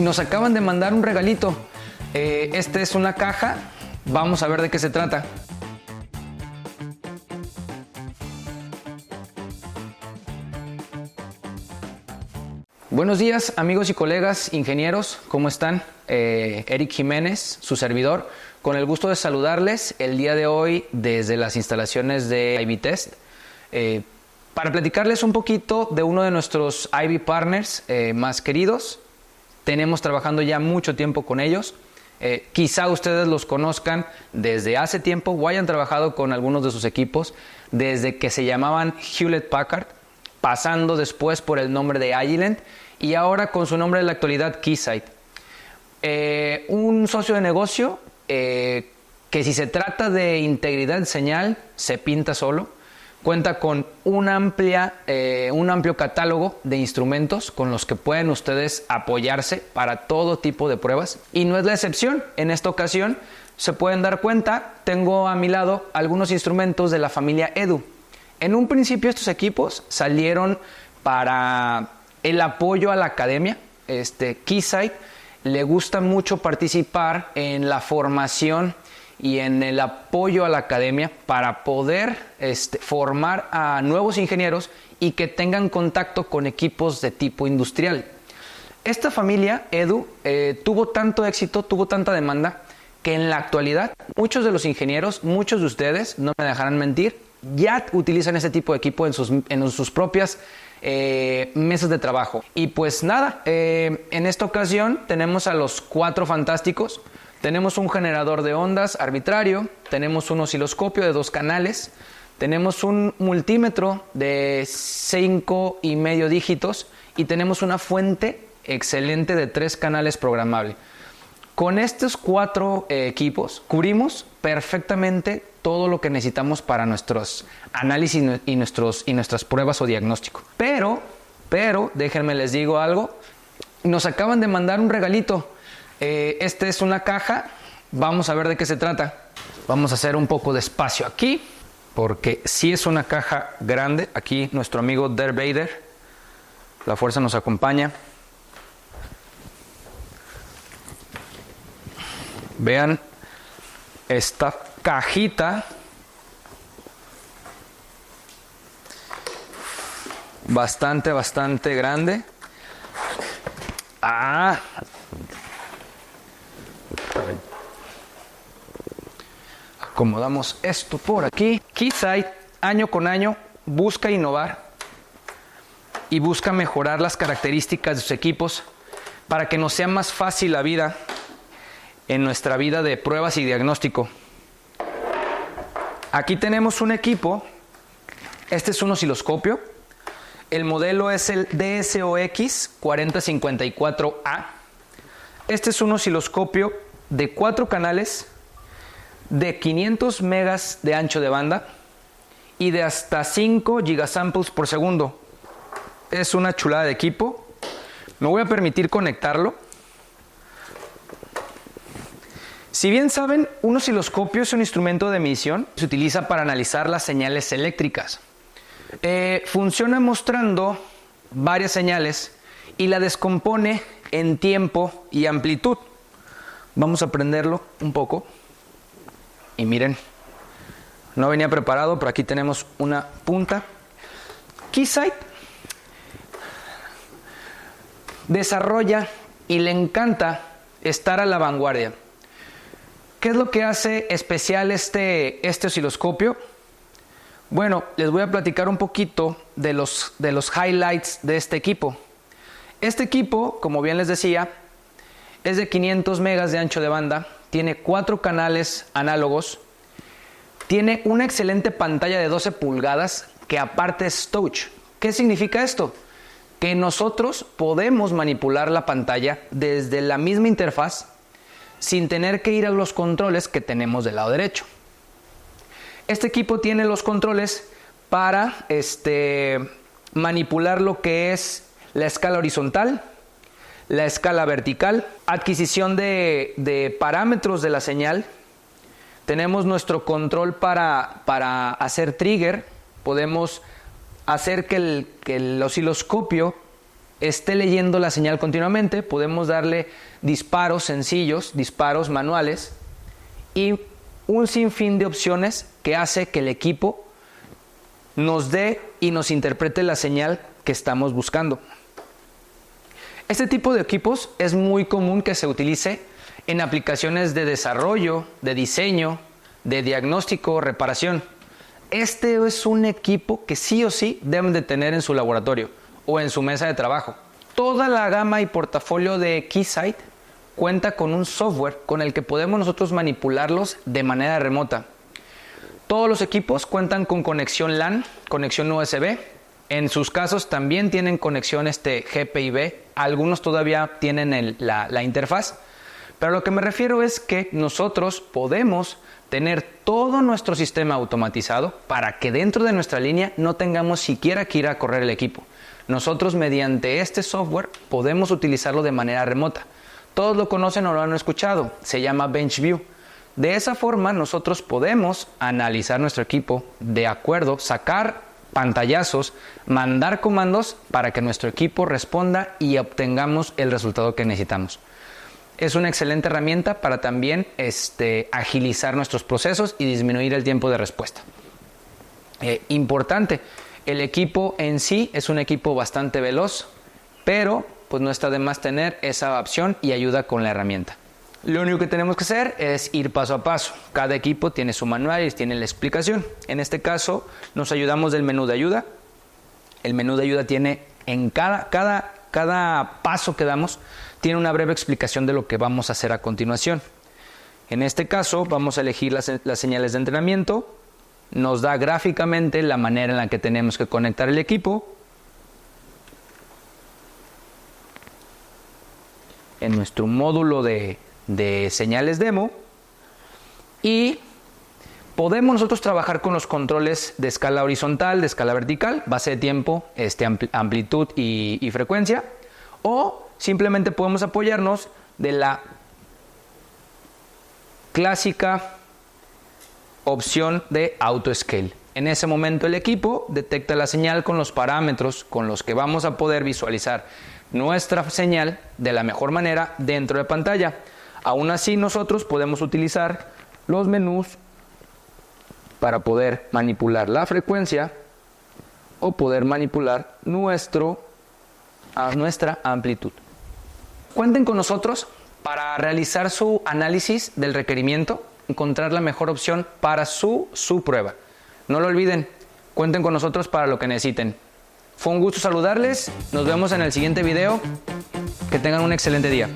Nos acaban de mandar un regalito. Esta es una caja. Vamos a ver de qué se trata. Buenos días, amigos y colegas ingenieros. ¿Cómo están? Eric Jiménez, su servidor. Con el gusto de saludarles el día de hoy desde las instalaciones de Ivy Test. Para platicarles un poquito de uno de nuestros Ivy Partners más queridos. Tenemos trabajando ya mucho tiempo con ellos. Quizá ustedes los conozcan desde hace tiempo o hayan trabajado con algunos de sus equipos desde que se llamaban Hewlett Packard, pasando después por el nombre de Agilent y ahora con su nombre de la actualidad, Keysight. Un socio de negocio que si se trata de integridad de señal se pinta solo. Cuenta con un amplio catálogo de instrumentos con los que pueden ustedes apoyarse para todo tipo de pruebas. Y no es la excepción. En esta ocasión se pueden dar cuenta, tengo a mi lado algunos instrumentos de la familia Edu. En un principio estos equipos salieron para el apoyo a la academia. Keysight le gusta mucho participar en la formación y en el apoyo a la academia para poder formar a nuevos ingenieros y que tengan contacto con equipos de tipo industrial. Esta familia Edu tuvo tanto éxito, tuvo tanta demanda, que en la actualidad muchos de los ingenieros, muchos de ustedes, no me dejarán mentir, ya utilizan ese tipo de equipo en sus propias mesas de trabajo. Y pues nada, en esta ocasión tenemos a los 4 fantásticos. Tenemos un generador de ondas arbitrario, tenemos un osciloscopio de 2 canales, tenemos un multímetro de 5,5 dígitos y tenemos una fuente excelente de 3 canales programable. Con estos 4 equipos cubrimos perfectamente todo lo que necesitamos para nuestros análisis y nuestras pruebas o diagnóstico. Pero, déjenme les digo algo, nos acaban de mandar un regalito. Esta es una caja, vamos a ver de qué se trata. Vamos a hacer un poco de espacio aquí, porque sí es una caja grande. Aquí nuestro amigo Darth Vader, la fuerza nos acompaña. Vean esta cajita, bastante grande. Acomodamos esto por aquí. Keysight año con año busca innovar y busca mejorar las características de sus equipos para que nos sea más fácil la vida en nuestra vida de pruebas y diagnóstico. Aquí tenemos un equipo. Este es un osciloscopio. El modelo es el DSOX 4054A. Este es un osciloscopio de 4 canales de 500 megas de ancho de banda y de hasta 5 gigasamples por segundo. Es una chulada de equipo. Me voy a permitir conectarlo. Si bien saben, un osciloscopio es un instrumento de medición que se utiliza para analizar las señales eléctricas. Funciona mostrando varias señales y la descompone en tiempo y amplitud. Vamos a prenderlo un poco. Y miren, no venía preparado, pero aquí tenemos una punta. Keysight desarrolla y le encanta estar a la vanguardia. ¿Qué es lo que hace especial este osciloscopio? Bueno, les voy a platicar un poquito de los highlights de este equipo. Este equipo, como bien les decía, es de 500 megas de ancho de banda, tiene 4 canales análogos, tiene una excelente pantalla de 12 pulgadas que aparte es touch. ¿Qué significa esto? Que nosotros podemos manipular la pantalla desde la misma interfaz sin tener que ir a los controles que tenemos del lado derecho. Este equipo tiene los controles para manipular lo que es la escala horizontal, la escala vertical, adquisición de parámetros de la señal. Tenemos nuestro control para hacer trigger. Podemos hacer que el osciloscopio esté leyendo la señal continuamente, podemos darle disparos sencillos, disparos manuales y un sinfín de opciones que hace que el equipo nos dé y nos interprete la señal que estamos buscando. Este tipo de equipos es muy común que se utilice en aplicaciones de desarrollo, de diseño, de diagnóstico, reparación. Este es un equipo que sí o sí deben de tener en su laboratorio o en su mesa de trabajo. Toda la gama y portafolio de Keysight cuenta con un software con el que podemos nosotros manipularlos de manera remota. Todos los equipos cuentan con conexión LAN, conexión USB. En sus casos también tienen conexión GPIB. Algunos todavía tienen la interfaz. Pero a lo que me refiero es que nosotros podemos tener todo nuestro sistema automatizado para que dentro de nuestra línea no tengamos siquiera que ir a correr el equipo. Nosotros mediante este software podemos utilizarlo de manera remota. Todos lo conocen o lo han escuchado, se llama BenchView. De esa forma nosotros podemos analizar nuestro equipo de acuerdo, sacar pantallazos, mandar comandos para que nuestro equipo responda y obtengamos el resultado que necesitamos. Es una excelente herramienta para también agilizar nuestros procesos y disminuir el tiempo de respuesta. Importante, el equipo en sí es un equipo bastante veloz, pero pues no está de más tener esa opción y ayuda con la herramienta. Lo único que tenemos que hacer es ir paso a paso. Cada equipo tiene su manual y tiene la explicación. En este caso nos ayudamos del menú de ayuda. El menú de ayuda tiene en cada paso que damos tiene una breve explicación de lo que vamos a hacer a continuación. En este caso vamos a elegir las señales de entrenamiento. Nos da gráficamente la manera en la que tenemos que conectar el equipo. En nuestro módulo de señales demo. Y podemos nosotros trabajar con los controles de escala horizontal, de escala vertical, base de tiempo, amplitud y frecuencia. O simplemente podemos apoyarnos de la clásica opción de auto scale. En ese momento el equipo detecta la señal con los parámetros con los que vamos a poder visualizar nuestra señal de la mejor manera dentro de pantalla. Aún así nosotros podemos utilizar los menús para poder manipular la frecuencia o poder manipular nuestra amplitud. Cuenten con nosotros para realizar su análisis del requerimiento, encontrar la mejor opción para su prueba. No lo olviden, cuenten con nosotros para lo que necesiten. Fue un gusto saludarles, nos vemos en el siguiente video, que tengan un excelente día.